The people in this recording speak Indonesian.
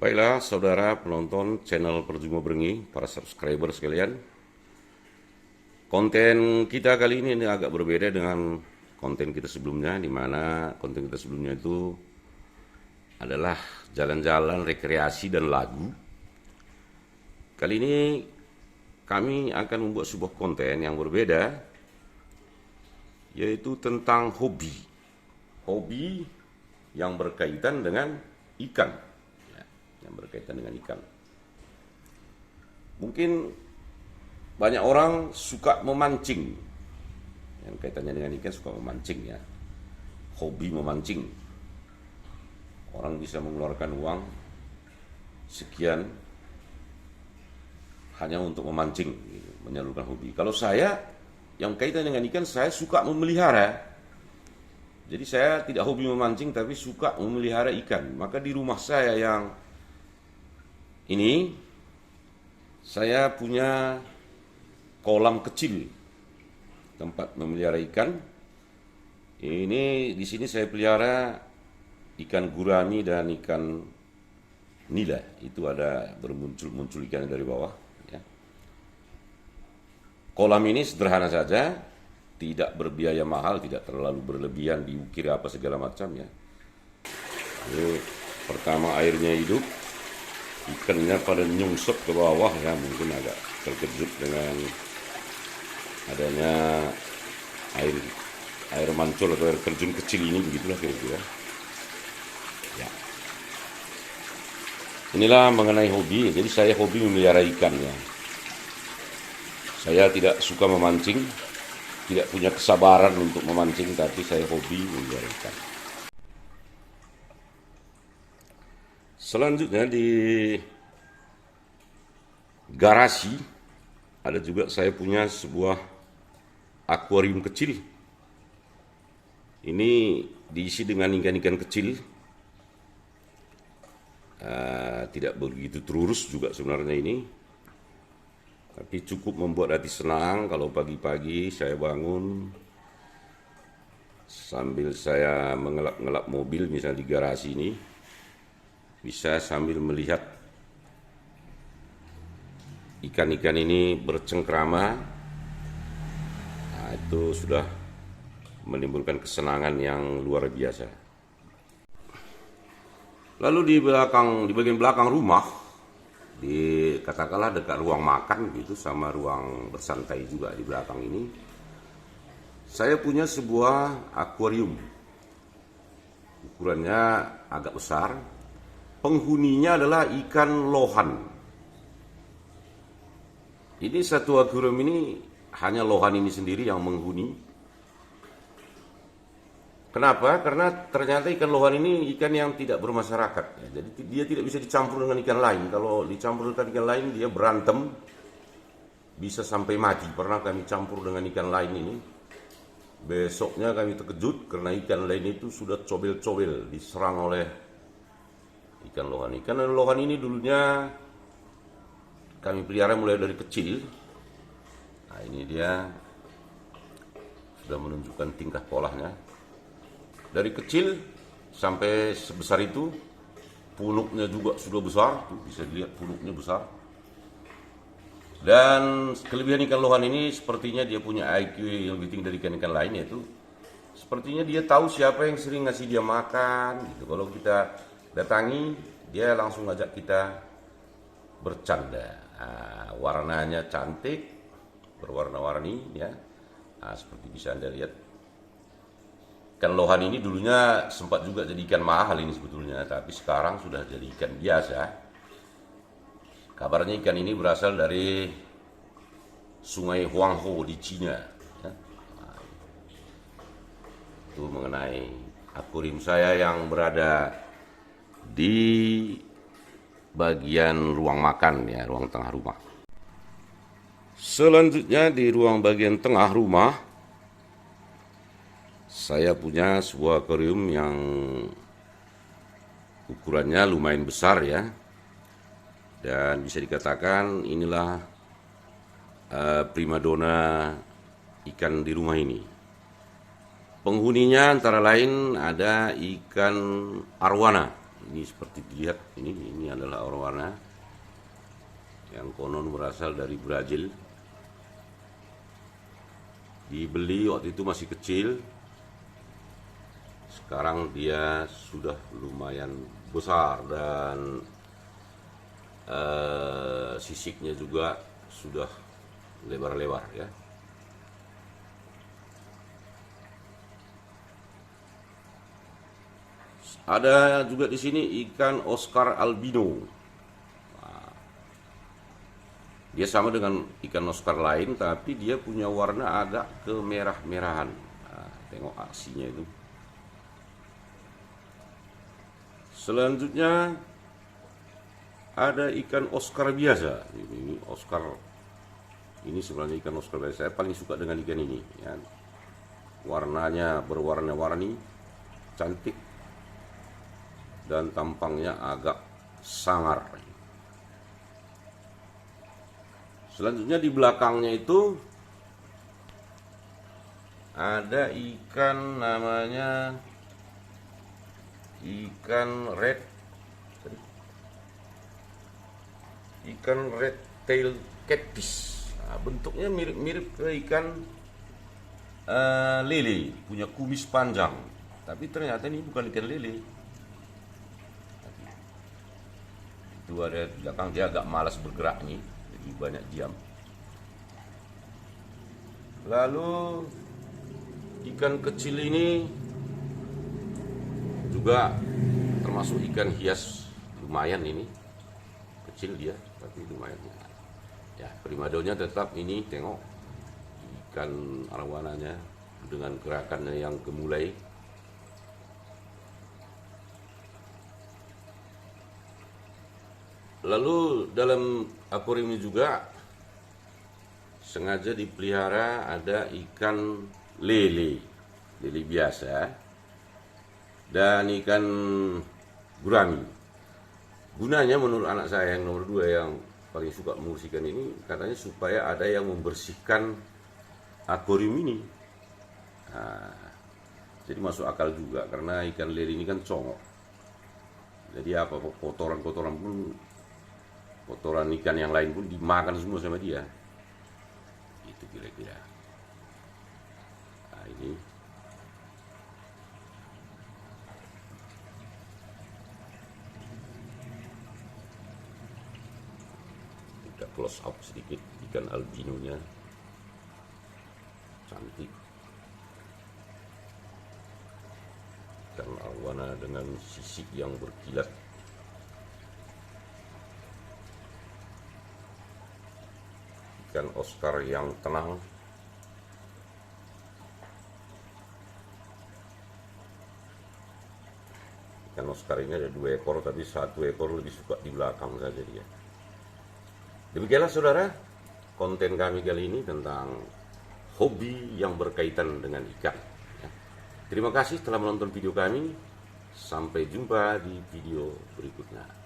Baiklah saudara penonton channel Perjuma Berengi, para subscriber sekalian. Konten kita kali ini agak berbeda dengan konten kita sebelumnya, di mana konten kita sebelumnya itu adalah jalan-jalan, rekreasi, dan lagu. Kali ini kami akan membuat sebuah konten yang berbeda, yaitu tentang hobi. Hobi yang berkaitan dengan ikan. Yang berkaitan dengan ikan. Mungkin banyak orang suka memancing. Yang kaitannya dengan ikan suka memancing ya. Hobi memancing. Orang bisa mengeluarkan uang sekian hanya untuk memancing, menyalurkan hobi. Kalau saya yang kaitan dengan ikan, saya suka memelihara. Jadi saya tidak hobi memancing tapi suka memelihara ikan. Maka di rumah saya yang ini saya punya kolam kecil tempat memelihara ikan. Ini di sini saya pelihara ikan gurami dan ikan nila. Itu ada bermuncul ikan dari bawah. Ya. Kolam ini sederhana saja, tidak berbiaya mahal, tidak terlalu berlebihan diukir apa segala macam ya. Ini pertama airnya hidup. Ikannya pada nyungsep ke bawah ya, mungkin agak terkejut dengan adanya air mancur atau air terjun kecil ini, begitulah kira-kira. Ya. Inilah mengenai hobi. Jadi saya hobi memelihara ikan ya. Saya tidak suka memancing, tidak punya kesabaran untuk memancing, tapi saya hobi memelihara ikan. Selanjutnya di garasi ada juga saya punya sebuah akuarium kecil. Ini diisi dengan ikan-ikan kecil. Tidak begitu terurus juga sebenarnya ini. Tapi cukup membuat hati senang kalau pagi-pagi saya bangun sambil saya mengelap-ngelap mobil misalnya di garasi ini. Bisa sambil melihat ikan-ikan ini bercengkrama. Nah, itu sudah menimbulkan kesenangan yang luar biasa. Lalu di bagian belakang rumah, katakanlah dekat ruang makan gitu sama ruang bersantai juga di belakang ini, saya punya sebuah akuarium. Ukurannya agak besar. Penghuninya adalah ikan lohan. Ini satu akuarium ini hanya lohan ini sendiri yang menghuni. Kenapa? Karena ternyata ikan lohan ini ikan yang tidak bermasyarakat. Ya. Jadi dia tidak bisa dicampur dengan ikan lain. Kalau dicampur dengan ikan lain dia berantem, bisa sampai mati. Pernah kami campur dengan ikan lain ini. Besoknya kami terkejut karena ikan lain itu sudah cobel-cobel diserang oleh ikan lohan. Ikan lohan ini dulunya kami pelihara mulai dari kecil. Nah, ini dia sudah menunjukkan tingkah polanya. Dari kecil sampai sebesar itu, punuknya juga sudah besar, tuh bisa dilihat punuknya besar. Dan kelebihan ikan lohan ini sepertinya dia punya IQ yang lebih tinggi dari ikan-ikan lain, yaitu sepertinya dia tahu siapa yang sering ngasih dia makan gitu. Kalau kita datangi, dia langsung ngajak kita bercanda. Nah, warnanya cantik, berwarna-warni ya. Nah, seperti bisa Anda lihat. Ikan lohan ini dulunya sempat juga jadi ikan mahal ini sebetulnya, tapi sekarang sudah jadi ikan biasa. Kabarnya ikan ini berasal dari Sungai Huanghe di Cina. Ya. Nah, itu mengenai akuarium saya yang berada di bagian ruang makan ya, ruang tengah rumah. Selanjutnya di ruang bagian tengah rumah saya punya sebuah akuarium yang ukurannya lumayan besar ya. Dan bisa dikatakan inilah primadona ikan di rumah ini. Penghuninya antara lain ada ikan arwana Ini seperti dilihat, ini adalah arowana yang konon berasal dari Brazil. Dibeli waktu itu masih kecil, sekarang dia sudah lumayan besar dan sisiknya juga sudah lebar-lebar ya. Ada juga di sini ikan Oscar albino. Nah, dia sama dengan ikan Oscar lain, tapi dia punya warna agak kemerah-merahan. Nah, tengok aksinya itu. Selanjutnya ada ikan Oscar biasa. Ini Oscar, ini sebenarnya ikan Oscar biasa. Saya paling suka dengan ikan ini. Ya. Warnanya berwarna-warni, cantik, dan tampangnya agak sangar. Selanjutnya di belakangnya itu ada ikan namanya ikan red tail catfish. Nah, bentuknya mirip-mirip ke ikan lele, punya kumis panjang, tapi ternyata ini bukan ikan lele. Itu ada di belakang, dia agak malas bergerak nih, jadi banyak diam. Lalu ikan kecil ini juga termasuk ikan hias, lumayan ini, kecil dia tapi lumayan ya. Primadonnya tetap ini, tengok ikan arwananya dengan gerakannya yang gemulai. Lalu dalam akuarium ini juga sengaja dipelihara ada ikan lele biasa dan ikan gurami. Gunanya menurut anak saya yang nomor 2 yang paling suka mengurus ikan ini, katanya supaya ada yang membersihkan akuarium ini. Nah, jadi masuk akal juga karena ikan lele ini kan congok. Jadi apa kotoran-kotoran pun, kotoran ikan yang lain pun dimakan semua sama dia. Itu kira-kira. Nah, ini kita close up sedikit ikan albinonya, cantik. Ikan arwana dengan sisik yang berkilat. Ikan Oscar yang tenang. Ikan Oscar ini ada 2 ekor, tapi 1 ekor lebih suka di belakang saja dia. Demikianlah saudara, konten kami kali ini tentang hobi yang berkaitan dengan ikan. Terima kasih telah menonton video kami. Sampai jumpa di video berikutnya.